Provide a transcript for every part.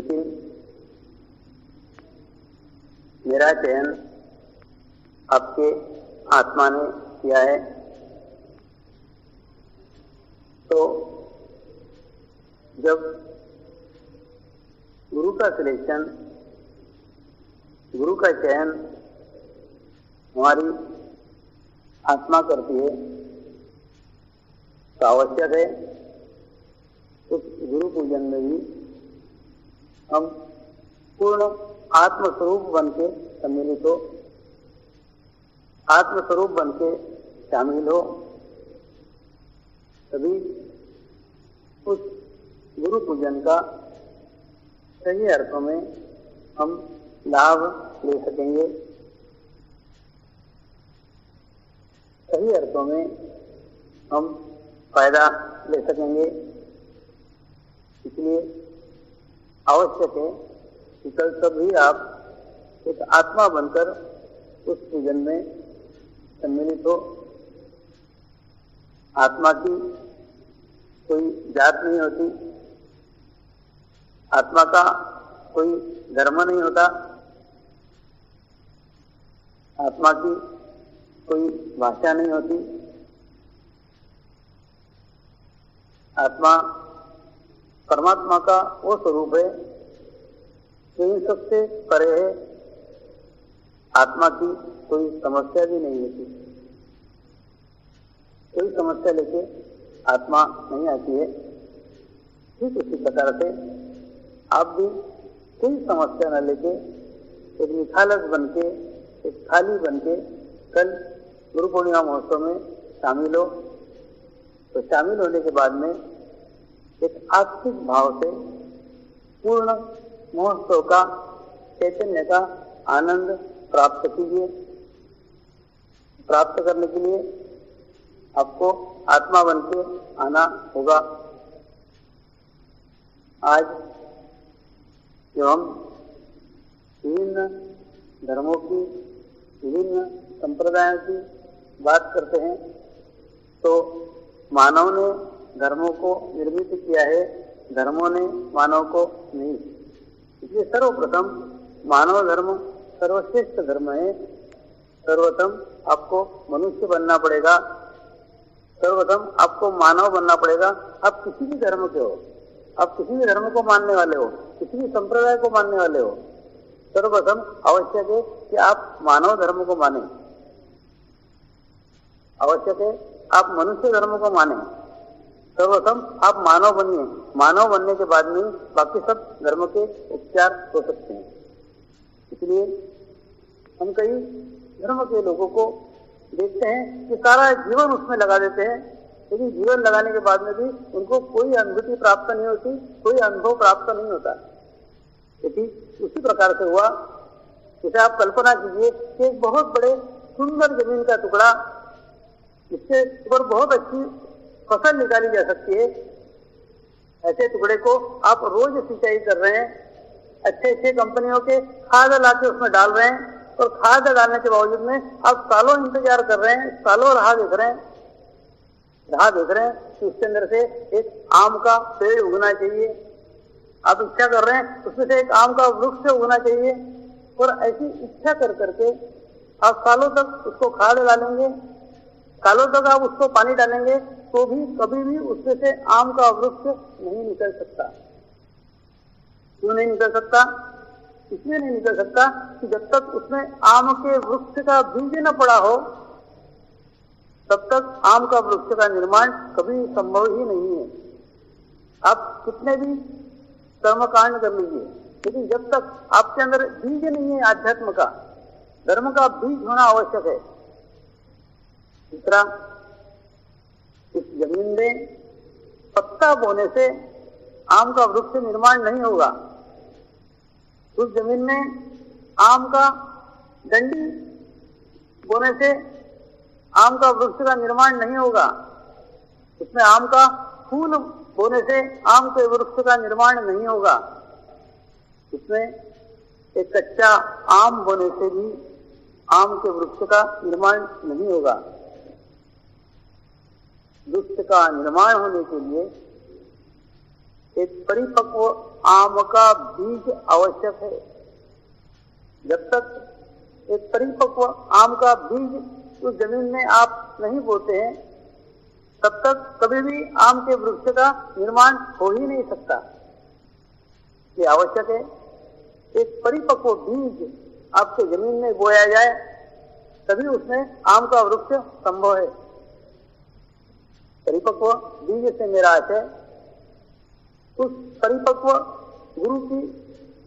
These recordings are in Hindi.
लेकिन मेरा चयन आपके आत्मा ने किया है। तो जब गुरु का सिलेक्शन, गुरु का चयन हमारी आत्मा करती है तो आवश्यक है उस गुरु पूजन में भी हम पूर्ण आत्मस्वरूप बन के सम्मिलित हो, आत्मस्वरूप बन के शामिल हो, तभी उस गुरु पूजन का सही अर्थों में हम लाभ ले सकेंगे, सही अर्थों में हम फायदा ले सकेंगे। इसलिए आवश्यक है कि कल सभी आप एक आत्मा बनकर उस पूजन में सम्मिलित हो। आत्मा की कोई जात नहीं होती, आत्मा का कोई धर्म नहीं होता, आत्मा की कोई भाषा नहीं होती। आत्मा परमात्मा का वो स्वरूप है जो इन सबसे परे है। आत्मा की कोई समस्या भी नहीं होती, कोई समस्या लेके आत्मा नहीं आती है। ठीक उसी प्रकार से आप भी कोई समस्या न लेके एक निखालस बन के, एक खाली बन के कल गुरु पूर्णिमा महोत्सव में शामिल हो। तो शामिल होने के बाद में एक आत्मिक भाव से पूर्ण महोत्सव का, चैतन्य का आनंद प्राप्त कीजिए। प्राप्त करने के लिए आपको आत्मा बन के आना होगा। आज जो हम विभिन्न धर्मों की, विभिन्न संप्रदायों की बात करते हैं, तो मानव ने धर्मों को निर्मित किया है, धर्मों ने मानव को नहीं। इसलिए सर्वप्रथम मानव धर्म सर्वश्रेष्ठ धर्म है। सर्वप्रथम आपको मनुष्य बनना पड़ेगा, सर्वप्रथम आपको मानव बनना पड़ेगा। आप किसी भी धर्म के हो, आप किसी भी धर्म को मानने वाले हो, किसी भी संप्रदाय को मानने वाले हो, सर्वप्रथम आवश्यक है कि आप मानव धर्म को माने। आवश्यक है आप मनुष्य धर्म को माने। सर्वप्रथम आप मानव बनिए। मानव बनने के बाद में बाकी सब धर्म के उपचार हो सकते हैं। इसलिए हम कई धर्म के लोगों को देखते हैं कि सारा जीवन उसमें लगा देते हैं, लेकिन जीवन लगाने के बाद में भी उनको कोई अनुभूति प्राप्त नहीं होती, कोई अनुभव प्राप्त नहीं होता। ठीक उसी प्रकार से हुआ। जैसे आप कल्पना कीजिए कि एक बहुत बड़े सुंदर जमीन का टुकड़ा, इसके ऊपर बहुत अच्छी फसल निकाली जा सकती है। ऐसे टुकड़े को आप रोज सिंचाई कर रहे हैं, अच्छे अच्छे कंपनियों के खाद लाके उसमें डाल रहे हैं, और खाद डालने के बावजूद में आप सालों इंतजार कर रहे हैं, सालों राह देख रहे हैं कि उसके अंदर से एक आम का पेड़ उगना चाहिए। आप इच्छा कर रहे हैं उसमें से एक आम का वृक्ष उगना चाहिए, और ऐसी इच्छा कर करके आप सालों तक उसको खाद डालेंगे, सालों तक आप उसको पानी डालेंगे, तो भी कभी भी उसमें से आम का वृक्ष नहीं निकल सकता। क्यों नहीं निकल सकता? इसलिए नहीं निकल सकता कि जब तक उसमें आम के वृक्ष का बीज न पड़ा हो, तब तक आम का वृक्ष का निर्माण कभी संभव ही नहीं है। आप कितने भी कर्मकांड कर लीजिए, लेकिन जब तक आपके अंदर बीज नहीं है आध्यात्म का, धर्म का बीज होना आवश्यक है। तीसरा, इस जमीन में पत्ता बोने से आम का वृक्ष निर्माण नहीं होगा। उस जमीन में आम का डंडी बोने से आम का वृक्ष का निर्माण नहीं होगा। उसमें आम का फूल बोने से आम के वृक्ष का निर्माण नहीं होगा। उसमें एक कच्चा आम बोने से भी आम के वृक्ष का निर्माण नहीं होगा। वृक्ष का निर्माण होने के लिए एक परिपक्व आम का बीज आवश्यक है। जब तक एक परिपक्व आम का बीज उस जमीन में आप नहीं बोते हैं, तब तक कभी भी आम के वृक्ष का निर्माण हो ही नहीं सकता। ये आवश्यक है, एक परिपक्व बीज आपके जमीन में बोया जाए, तभी उसमें आम का वृक्ष संभव है। परिपक्व बीज से मेरा अर्थ है उस परिपक्व गुरु की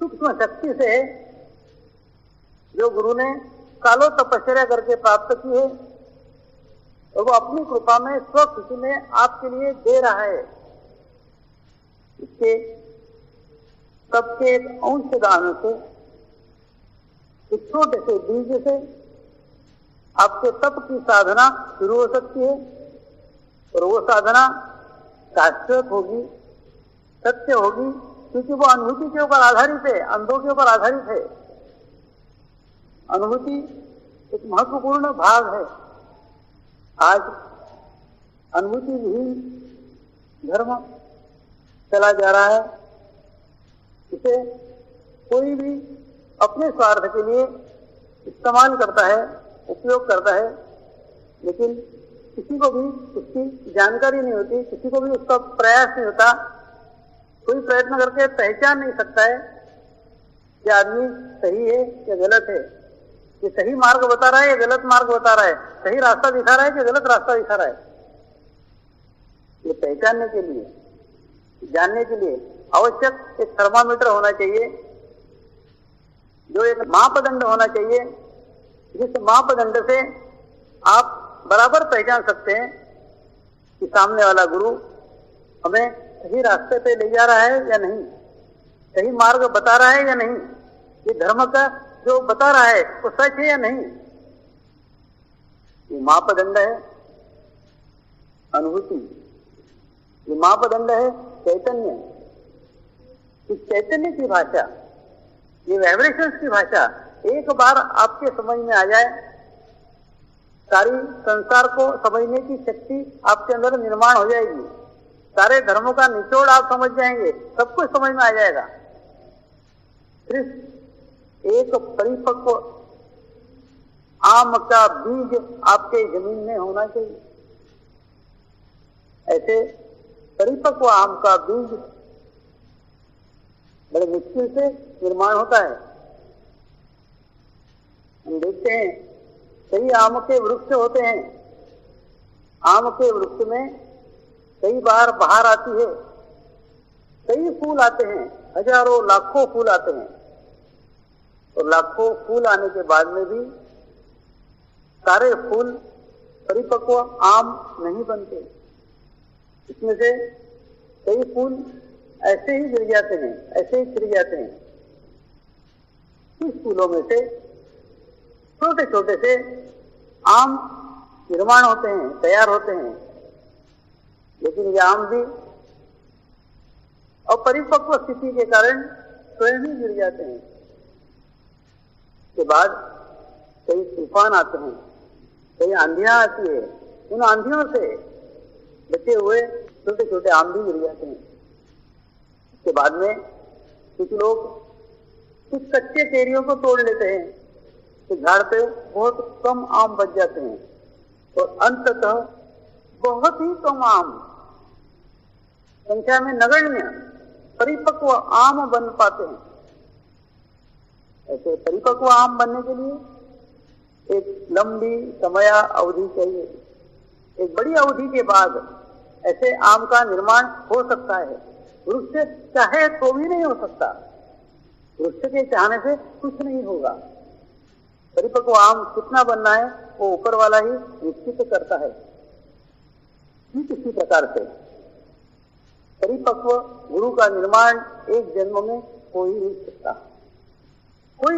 सूक्ष्म शक्ति से है, जो गुरु ने सालों तपस्या करके प्राप्त की है, और वो अपनी कृपा में स्वखुशी में आपके लिए दे रहा है। इसके सबके एक अंशदान से, एक छोटे से बीज से आपके तप की साधना शुरू हो सकती है, और वो साधना शाश्वत होगी, सत्य होगी, क्योंकि वो अनुभूति के ऊपर आधारित है, अनुभव के ऊपर आधारित है। अनुभूति एक महत्वपूर्ण भाग है। आज अनुभूति विहीन धर्म चला जा रहा है। इसे कोई भी अपने स्वार्थ के लिए इस्तेमाल करता है, उपयोग करता है, लेकिन किसी को भी उसकी जानकारी नहीं होती, किसी को भी उसका प्रयास नहीं होता। कोई प्रयत्न करके पहचान नहीं सकता है कि आदमी सही है या गलत है, ये सही मार्ग बता रहा है या गलत मार्ग बता रहा है, सही रास्ता दिखा रहा है कि गलत रास्ता दिखा रहा है। ये पहचानने के लिए, जानने के लिए आवश्यक एक थर्मामीटर होना चाहिए, जो एक मापदंड होना चाहिए, जिस मापदंड से आप बराबर पहचान सकते हैं कि सामने वाला गुरु हमें सही रास्ते पे ले जा रहा है या नहीं, सही मार्ग बता रहा है या नहीं, ये धर्म का जो बता रहा है वो सच है या नहीं। ये मापदंड है अनुभूति, ये मापदंड है चैतन्य। इस चैतन्य की भाषा, ये वाइब्रेशंस की भाषा एक बार आपके समझ में आ जाए, सारी संसार को समझने की शक्ति आपके अंदर निर्माण हो जाएगी। सारे धर्मों का निचोड़ आप समझ जाएंगे, सब कुछ समझ में आ जाएगा। सिर्फ एक परिपक्व आम का बीज आपके जमीन में होना चाहिए। ऐसे परिपक्व आम का बीज बड़े मुश्किल से निर्माण होता है। हम देखते हैं कई आम के वृक्ष होते हैं, आम के वृक्ष में कई बार बहार आती है, कई फूल आते हैं, हजारों लाखों फूल आते हैं, और लाखों फूल आने के बाद में भी सारे फूल परिपक्व आम नहीं बनते। इसमें से कई फूल ऐसे ही गिर जाते हैं, ऐसे ही गिर जाते हैं। इस फूलों में से छोटे छोटे से आम निर्माण होते हैं, तैयार होते हैं, लेकिन ये आम भी अपरिपक्व स्थिति के कारण स्वयं ही गिर जाते हैं। के बाद कई तूफान आते हैं, कई आंधियां आती है, उन आंधियों से बचे हुए छोटे छोटे आम भी गिर जाते हैं। इसके बाद में कुछ लोग कुछ कच्चे केरियों को तोड़ लेते हैं, तो झाड़ पे बहुत कम आम बच जाते हैं, और अंततः बहुत ही कम आम, संख्या में नगण्य परिपक्व आम बन पाते हैं। ऐसे परिपक्व आम बनने के लिए एक लंबी समय अवधि चाहिए। एक बड़ी अवधि के बाद ऐसे आम का निर्माण हो सकता है। वृक्ष चाहे तो भी नहीं हो सकता, वृक्ष के चाहने से कुछ नहीं होगा। परिपक्व आम कितना बनना है वो ऊपर वाला ही निश्चित करता है। इसी प्रकार से परिपक्व गुरु का निर्माण एक जन्म में हो ही नहीं सकता। कोई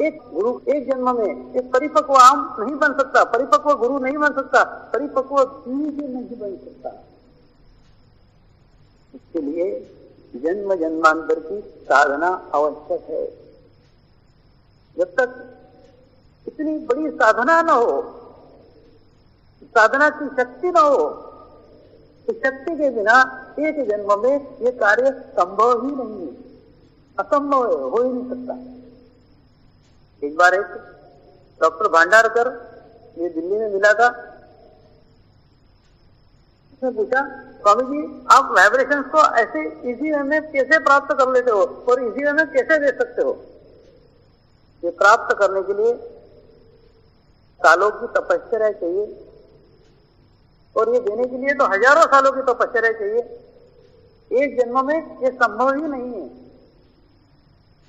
एक गुरु एक जन्म में एक परिपक्व आम नहीं बन सकता, परिपक्व गुरु नहीं बन सकता, परिपक्व बीज नहीं बन सकता। इसके लिए जन्म जन्मांतर की साधना आवश्यक है। जब तक इतनी बड़ी साधना न हो, साधना की शक्ति न हो, इस शक्ति के बिना एक जन्म में ये कार्य संभव ही नहीं है, असंभव है, हो ही नहीं सकता। एक बार एक डॉक्टर भांडारकर ये दिल्ली में मिला था, उसने पूछा, स्वामी जी आप वाइब्रेशंस को ऐसे इजी वे में कैसे प्राप्त कर लेते हो और इजी वे में कैसे दे सकते हो? ये प्राप्त करने के लिए सालों की तपस्या चाहिए और ये देने के लिए तो हजारों सालों की तपस्या चाहिए। एक जन्म में ये संभव ही नहीं है।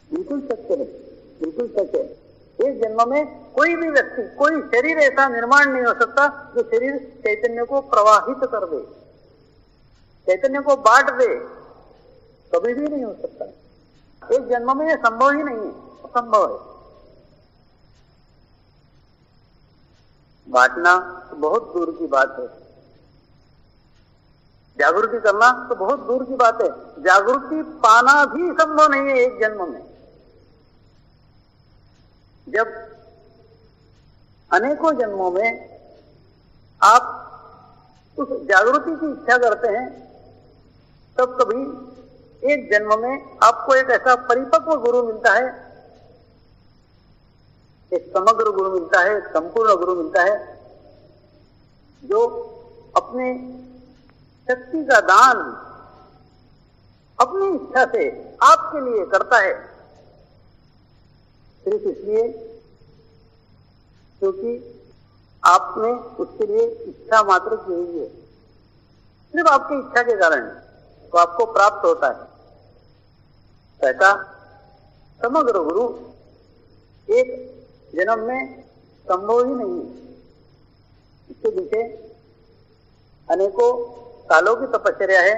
बिल्कुल सत्य है, बिल्कुल सत्य है। एक जन्म में कोई भी व्यक्ति, कोई शरीर ऐसा निर्माण नहीं हो सकता जो शरीर चैतन्य को प्रवाहित कर दे, चैतन्य को बांट दे, कभी भी नहीं हो सकता। एक जन्म में यह संभव ही नहीं है, असंभव है। बांटना तो बहुत दूर की बात है, जागृति करना तो बहुत दूर की बात है। जागृति पाना भी संभव नहीं है एक जन्म में। जब अनेकों जन्मों में आप उस जागृति की इच्छा करते हैं, तब कभी एक जन्म में आपको एक ऐसा परिपक्व गुरु मिलता है, एक समग्र गुरु मिलता है, एक संपूर्ण गुरु मिलता है, जो अपने शक्ति का दान अपनी इच्छा से आपके लिए करता है, सिर्फ इसलिए क्योंकि आपने उसके लिए इच्छा मात्र की हुई है। सिर्फ आपकी इच्छा के कारण तो आपको प्राप्त होता है। ऐसा समग्र गुरु एक जन्म में संभव ही नहीं है। इसके पीछे अनेकों सालों की तपस्या है,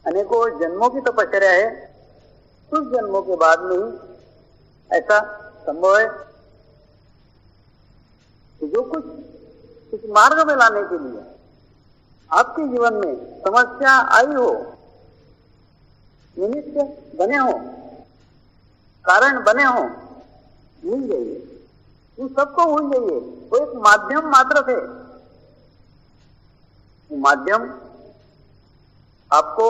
अनेकों जन्मों की तपस्या है। कुछ जन्मों के बाद में ही ऐसा संभव है कि जो कुछ इस मार्ग में लाने के लिए आपके जीवन में समस्या आई हो, निमित्त बने हो, कारण बने हो, भूल जाइए, उन सबको भूल जाइए। वो एक माध्यम मात्र थे। माध्यम आपको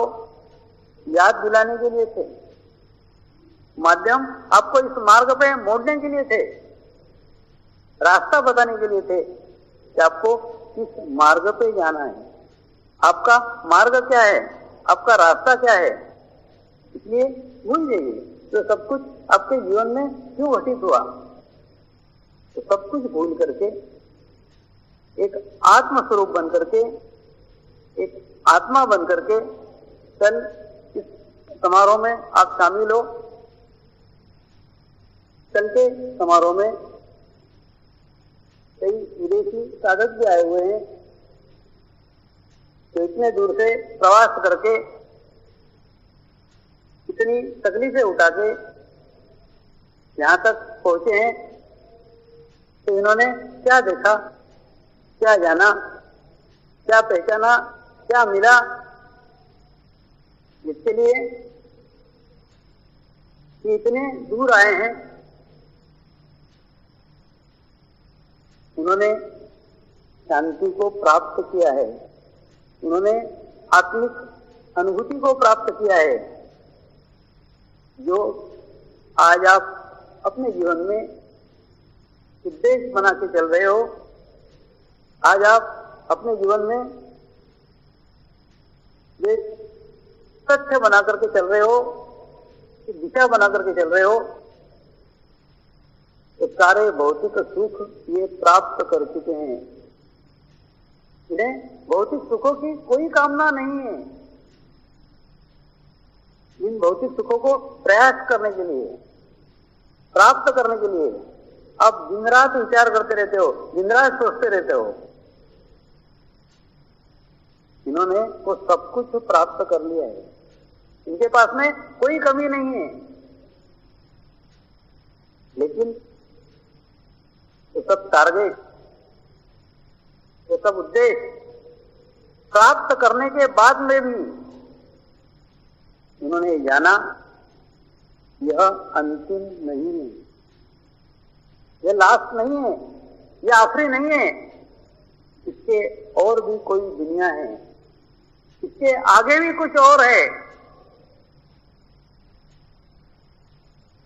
याद दिलाने के लिए थे, माध्यम आपको इस मार्ग पे मोड़ने के लिए थे, रास्ता बताने के लिए थे कि आपको किस मार्ग पे जाना है, आपका मार्ग क्या है, आपका रास्ता क्या है। इसलिए भूल जाइए तो सब कुछ आपके जीवन में क्यों घटित हुआ। तो सब कुछ भूल करके एक आत्म स्वरूप बन करके, एक आत्मा बन करके कल इस समारोह में आप शामिल हो। कल के समारोह में कई विदेशी साधक भी आए हुए हैं, तो इतने दूर से प्रवास करके इतनी तकलीफें उठा के यहाँ तक पहुंचे हैं। तो इन्होंने क्या देखा, क्या जाना, क्या पहचाना, क्या मिला, इसके लिए कि इतने दूर आए हैं। उन्होंने शांति को प्राप्त किया है, उन्होंने आत्मिक अनुभूति को प्राप्त किया है, जो आज आप अपने जीवन में उद्देश्य बना के चल रहे हो। आज आप अपने जीवन में एक तथ्य बना करके चल रहे हो, एक दिशा बना करके चल रहे हो। तो सारे भौतिक सुख ये प्राप्त कर चुके हैं। इन्हें भौतिक सुखों की कोई कामना नहीं है। इन भौतिक सुखों को प्रयास करने के लिए, प्राप्त करने के लिए आप दिन रात विचार करते रहते हो, दिन रात सोचते रहते हो। इन्होंने वो सब कुछ प्राप्त कर लिया है, इनके पास में कोई कमी नहीं है। लेकिन वो सब टारगेट, वो सब उद्देश्य प्राप्त करने के बाद में भी उन्होंने जाना यह अंतिम नहीं है, यह लास्ट नहीं है, यह आखिरी नहीं है, इसके और भी कोई दुनिया है, इसके आगे भी कुछ और है,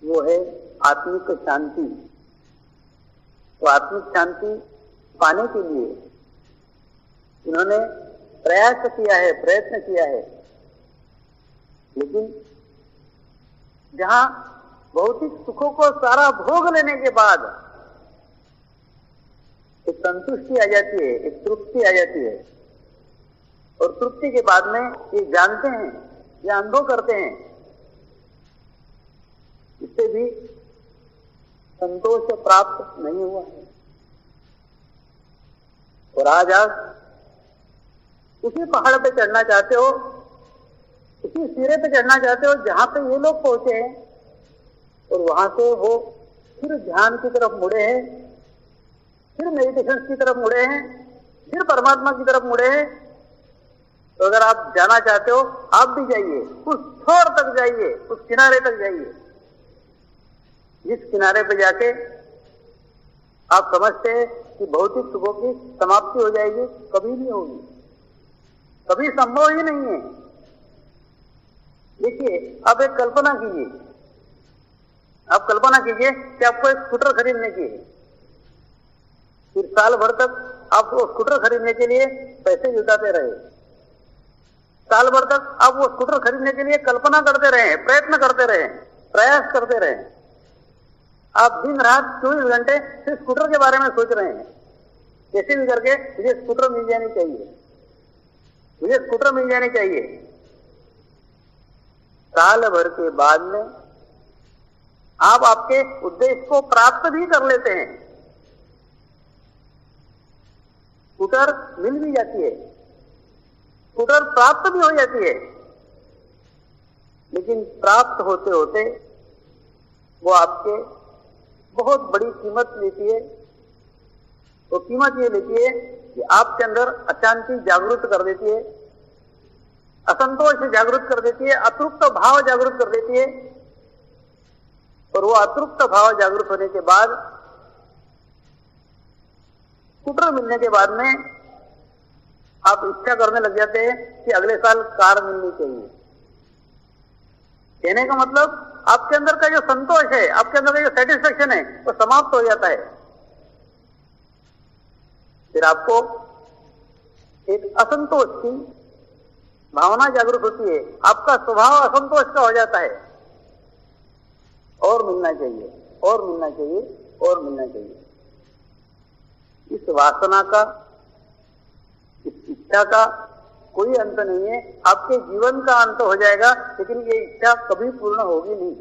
वो है आत्मिक शांति। तो आत्मिक शांति पाने के लिए इन्होंने प्रयास किया है, प्रयत्न किया है, लेकिन जहां भौतिक सुखों को सारा भोग लेने के बाद एक संतुष्टि आ जाती है, एक तृप्ति आ जाती है, और तृप्ति के बाद में ये जानते हैं या अनुभव करते हैं, इससे भी संतोष प्राप्त नहीं हुआ है। और आज आप उसी पहाड़ पे चढ़ना चाहते हो, उसी सिरे पे चढ़ना चाहते हो जहां पे ये लोग पहुंचे हैं, और वहां से वो फिर ध्यान की तरफ मुड़े हैं, फिर मेडिटेशन की तरफ मुड़े हैं, फिर परमात्मा की तरफ मुड़े हैं। तो अगर आप जाना चाहते हो, आप भी जाइए, उस छोर तक जाइए, उस किनारे तक जाइए, जिस किनारे पे जाके आप समझते हैं कि भौतिक सुखों की समाप्ति हो जाएगी। कभी नहीं होगी, कभी संभव ही नहीं है। देखिए, आप एक कल्पना कीजिए, आप कल्पना कीजिए कि आपको एक स्कूटर खरीदने की है, फिर साल भर तक आप वो स्कूटर खरीदने के लिए पैसे जुटाते रहे, साल भर तक आप वो स्कूटर खरीदने के लिए कल्पना करते रहे, प्रयत्न करते रहे, प्रयास करते रहे। आप दिन रात 24 घंटे सिर्फ स्कूटर के बारे में सोच रहे हैं, कैसे भी करके मुझे स्कूटर मिल जानी चाहिए, मुझे स्कूटर मिल जानी चाहिए। साल भर के बाद में आप आपके उद्देश्य को प्राप्त भी कर लेते हैं, स्कूटर मिल भी जाती है, स्कूटर प्राप्त भी हो जाती है, लेकिन प्राप्त होते होते वो आपके बहुत बड़ी कीमत लेती है। वो कीमत ये लेती है कि आपके अंदर अशांति जागृत कर देती है, असंतोष जागृत कर देती है, अतृप्त भाव जागृत कर देती है। और वो अतृप्त भाव जागृत होने के बाद, स्कूटर मिलने के बाद में आप इच्छा करने लग जाते हैं कि अगले साल कार मिलनी चाहिए। कहने का मतलब आपके अंदर का जो संतोष है, आपके अंदर का जो सेटिस्फेक्शन है, वो समाप्त हो जाता है। फिर आपको एक असंतोष की भावना जागृत होती है, आपका स्वभाव असंतोष का हो जाता है। और मिलना चाहिए, और मिलना चाहिए, और मिलना चाहिए। इस वासना का, इस इच्छा का कोई अंत नहीं है। आपके जीवन का अंत हो जाएगा, लेकिन ये इच्छा कभी पूर्ण होगी नहीं।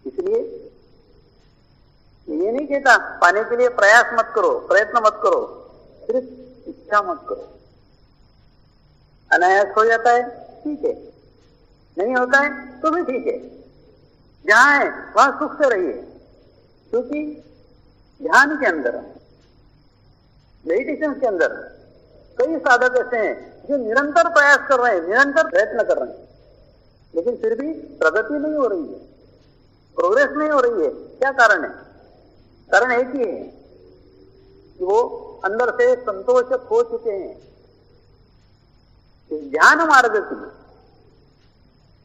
इसलिए ये नहीं कहता पाने के लिए प्रयास मत करो, प्रयत्न मत करो, सिर्फ इच्छा मत करो। अनायास हो जाता है, ठीक है, नहीं होता है तो भी ठीक है। जहां है वहां सुख से रहिए, क्योंकि ध्यान के अंदर, मेडिटेशन के अंदर कई साधक ऐसे हैं जो निरंतर प्रयास कर रहे हैं, निरंतर प्रयत्न कर रहे हैं, लेकिन फिर भी प्रगति नहीं हो रही है, प्रोग्रेस नहीं हो रही है। क्या कारण है? कारण एक ही है कि वो अंदर से संतोष खो चुके हैं। ध्यान मार्ग की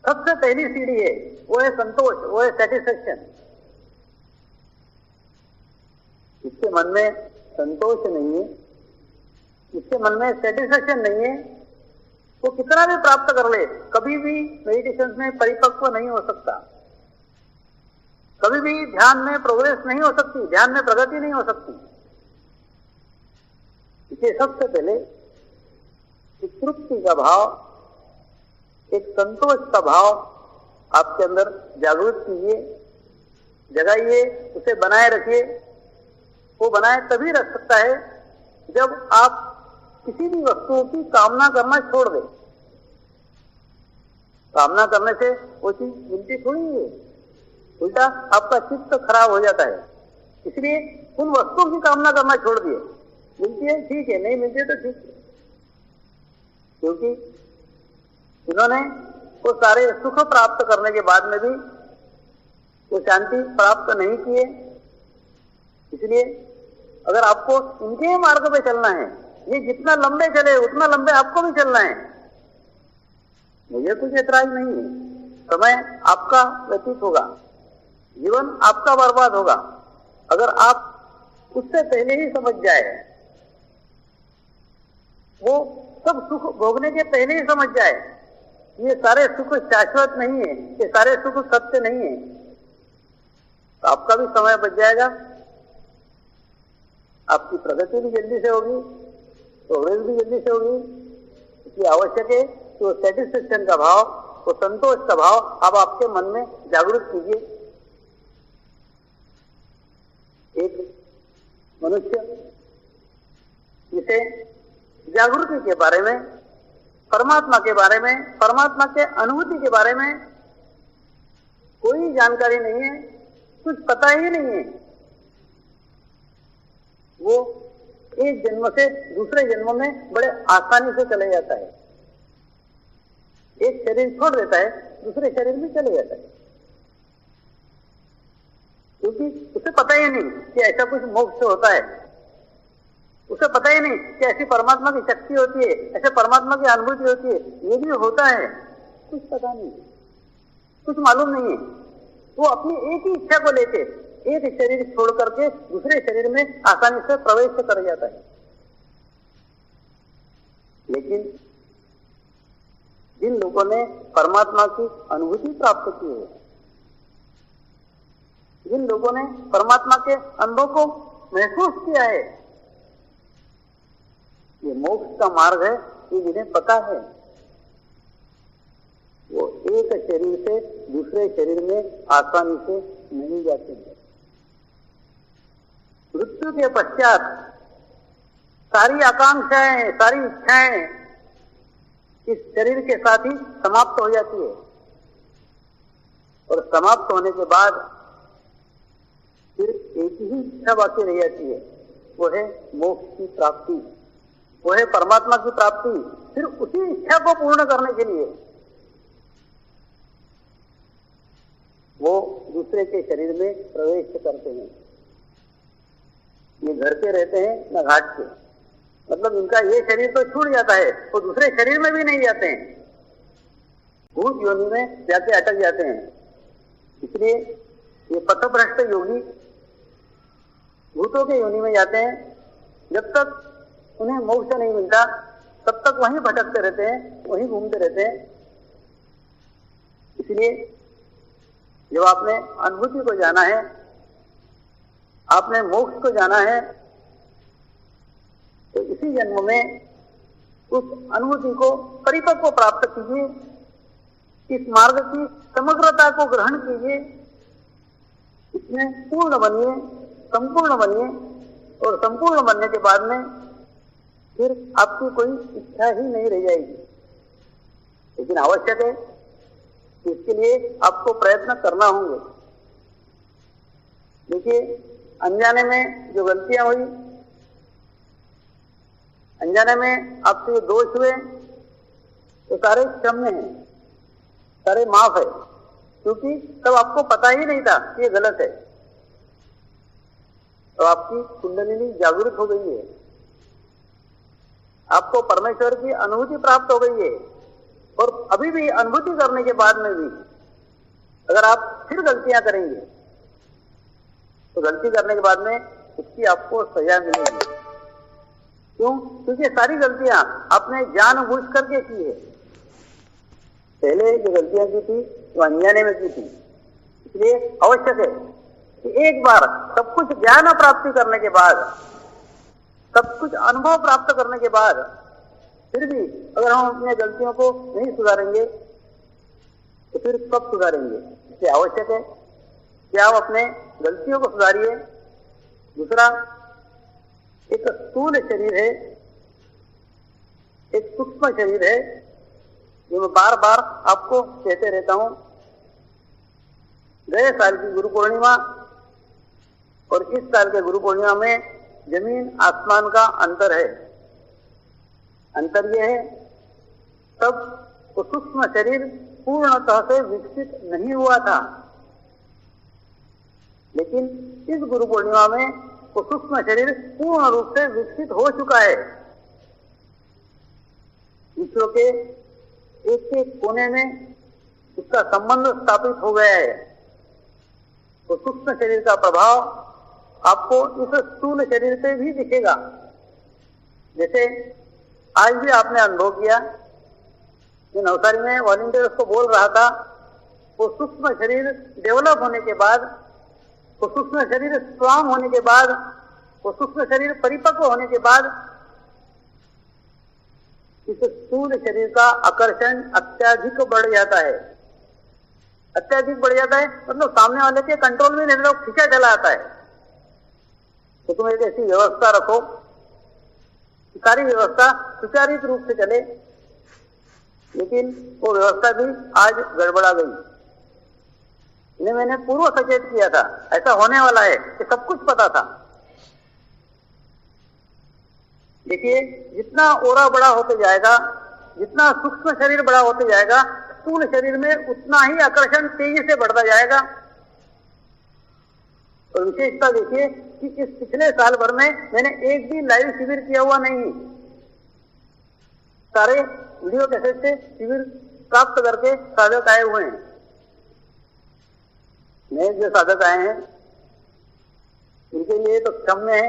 सबसे पहली सीढ़ी है, वो है संतोष, वो है सेटिस्फेक्शन। इसके मन में संतोष नहीं है, इसके मन में सेटिस्फेक्शन नहीं है, वो कितना भी प्राप्त कर ले, कभी भी मेडिटेशन में परिपक्व नहीं हो सकता, कभी भी ध्यान में प्रोग्रेस नहीं हो सकती, ध्यान में प्रगति नहीं हो सकती। इसलिए सबसे पहले एक तृप्ति का भाव, एक संतोष का भाव आपके अंदर जागृत कीजिए, जगाइए, उसे बनाए रखिए। वो बनाए तभी रख सकता है जब आप किसी भी वस्तु की कामना करना छोड़ दें। कामना करने से वो चीज मिलती थोड़ी है, उल्टा आपका चित्त खराब हो जाता है। इसलिए उन वस्तुओं की कामना करना छोड़ दिए। मिलती है ठीक है, नहीं मिलती है तो ठीक है, क्योंकि इन्होंने वो सारे सुख प्राप्त करने के बाद में भी वो शांति प्राप्त नहीं किए। इसलिए अगर आपको इनके मार्ग पे चलना है, ये जितना लंबे चले उतना लंबे आपको भी चलना है, मुझे कुछ ऐतराज नहीं है। समय आपका व्यतीत होगा, जीवन आपका बर्बाद होगा, अगर आप उससे पहले ही समझ जाए, वो सब सुख भोगने के पहले ही समझ जाए, ये सारे सुख शाश्वत नहीं है, ये सारे सुख सत्य नहीं है, तो आपका भी समय बच जाएगा, आपकी प्रगति भी जल्दी से होगी, प्रोग्रेस भी जल्दी से होगी। इसलिए आवश्यक है कि वो सेटिस्फेक्शन का भाव, वो संतोष का भाव अब आपके मन में जागरूक कीजिए। एक मनुष्य जिसे जागृति के बारे में, परमात्मा के बारे में, परमात्मा के अनुभूति के बारे में कोई जानकारी नहीं है, कुछ पता ही नहीं है, वो एक जन्म से दूसरे जन्म में बड़े आसानी से चले जाता है। एक शरीर छोड़ देता है, दूसरे शरीर में चले जाता है, क्योंकि उसे पता ही नहीं कि ऐसा कुछ मोक्ष होता है, उसे पता ही नहीं कि ऐसी परमात्मा की शक्ति होती है, ऐसे परमात्मा की अनुभूति होती है, ये भी होता है, कुछ पता नहीं, कुछ मालूम नहीं है। वो अपनी एक ही इच्छा को लेके एक शरीर छोड़ करके दूसरे शरीर में आसानी से प्रवेश कर जाता है। लेकिन जिन लोगों ने परमात्मा की अनुभूति प्राप्त की है, जिन लोगों ने परमात्मा के अनुभव को महसूस किया है, ये मोक्ष का मार्ग है, ये जिन्हें पता है, वो एक शरीर से दूसरे शरीर में आसानी से नहीं जाते हैं। मृत्यु के पश्चात सारी आकांक्षाएं, सारी इच्छाएं इस शरीर के साथ ही समाप्त हो जाती है, और समाप्त होने के बाद फिर एक ही इच्छा बाकी रह जाती है, वो है मोक्ष की प्राप्ति, वो है परमात्मा की प्राप्ति। फिर उसी इच्छा को पूर्ण करने के लिए वो दूसरे के शरीर में प्रवेश करते हैं। ये घर पे रहते हैं न घाट पे, मतलब इनका ये शरीर तो छूट जाता है, वो दूसरे शरीर में भी नहीं जाते हैं, भूत योनि में जाके अटक जाते हैं। इसलिए ये पथभ्रष्ट योगी भूतों के योनि में जाते हैं, जब तक उन्हें मोक्ष नहीं मिलता तब तक वहीं भटकते रहते हैं, वहीं घूमते रहते हैं। इसलिए जब आपने अनुभूति को जाना है, आपने मोक्ष को जाना है, तो इसी जन्म में उस अनुभूति को परिपक्व प्राप्त कीजिए, इस मार्ग की समग्रता को ग्रहण कीजिए, इसमें पूर्ण बनिए, संपूर्ण बनिए, और संपूर्ण बनने के बाद में फिर आपकी कोई इच्छा ही नहीं रह जाएगी। लेकिन आवश्यक है कि इसके लिए आपको प्रयत्न करना होंगे। देखिए, अनजाने में जो गलतियां हुई, अनजाने में आपसे जो दोष हुए, तो सारे क्षम्य हैं, सारे माफ है, क्योंकि तब आपको पता ही नहीं था कि ये गलत है। तो आपकी कुंडलिनी जागृत हो गई है, आपको परमेश्वर की अनुभूति प्राप्त हो गई है, और अभी भी अनुभूति करने के बाद में भी अगर आप फिर गलतियां करेंगे तो गलती करने के बाद में उसकी आपको सजा मिलेगी। क्यों? क्योंकि सारी गलतियां आपने जानबूझ करके की है। पहले जो गलतियां की थी वो अनजाने में की थी। इसलिए आवश्यक है कि एक बार सब कुछ ज्ञान प्राप्ति करने के बाद, सब कुछ अनुभव प्राप्त करने के बाद फिर भी अगर हम अपनी गलतियों को नहीं सुधारेंगे तो फिर कब सुधारेंगे? इसलिए आवश्यक है कि आप अपने गलतियों को सुधारिए। दूसरा, एक स्थूल शरीर है, एक सूक्ष्म शरीर है, जो मैं बार बार आपको कहते रहता हूं। गए साल की गुरु पूर्णिमा और इस साल के गुरु पूर्णिमा में जमीन आसमान का अंतर है। अंतर यह है, तब वो सूक्ष्म शरीर पूर्णतः से विकसित नहीं हुआ था, लेकिन इस गुरु पूर्णिमा में वो सूक्ष्म शरीर पूर्ण रूप से विकसित हो चुका है। विश्व के एक एक कोने में उसका संबंध स्थापित हो गया है। तो सूक्ष्म शरीर का प्रभाव आपको इस स्थूल शरीर पे भी दिखेगा। जैसे आज भी आपने अनुभव किया कि नवसारी में वॉलंटियर उसको बोल रहा था, वो सूक्ष्म शरीर डेवलप होने के बाद, वो सूक्ष्म शरीर स्ट्रांग होने के बाद, वो सूक्ष्म शरीर परिपक्व होने के बाद इस स्थूल शरीर का आकर्षण अत्यधिक बढ़ जाता है। अत्यधिक बढ़ जाता है मतलब सामने वाले के कंट्रोल में नहीं रहता, खींचा चला आता है। तो तुम एक ऐसी व्यवस्था रखो, सारी व्यवस्था सुचारित रूप से चले, लेकिन वो व्यवस्था भी आज गड़बड़ा गई। इन्हें मैंने पूर्व सचेत किया था, ऐसा होने वाला है, कि सब कुछ पता था। देखिए, जितना ओरा बड़ा होते जाएगा, जितना सूक्ष्म शरीर बड़ा होते जाएगा, स्थूल शरीर में उतना ही आकर्षण तेजी से बढ़ता जाएगा। और विशेषता देखिए कि इस पिछले साल भर में मैंने एक भी लाइव शिविर किया हुआ नहीं। सारे वीडियो कैसेट से शिविर प्राप्त करके साधक आए हुए हैं। नए जो साधक आए हैं उनके लिए तो क्षम्य है,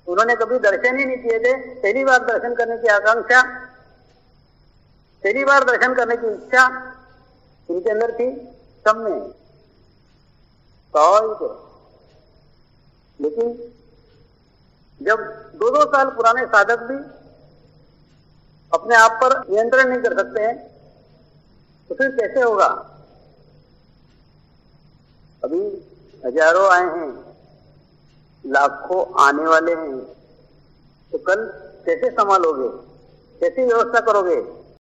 उन्होंने कभी दर्शन ही नहीं किए थे। पहली बार दर्शन करने की आकांक्षा, पहली बार दर्शन करने की इच्छा उनके अंदर थी, क्षम्य है, स्वाभाविक है। लेकिन जब 2-2 साल पुराने साधक भी अपने आप पर नियंत्रण नहीं कर सकते हैं तो फिर कैसे होगा। अभी हजारों आए हैं, लाखों आने वाले हैं, तो कल कैसे संभालोगे, कैसी व्यवस्था करोगे।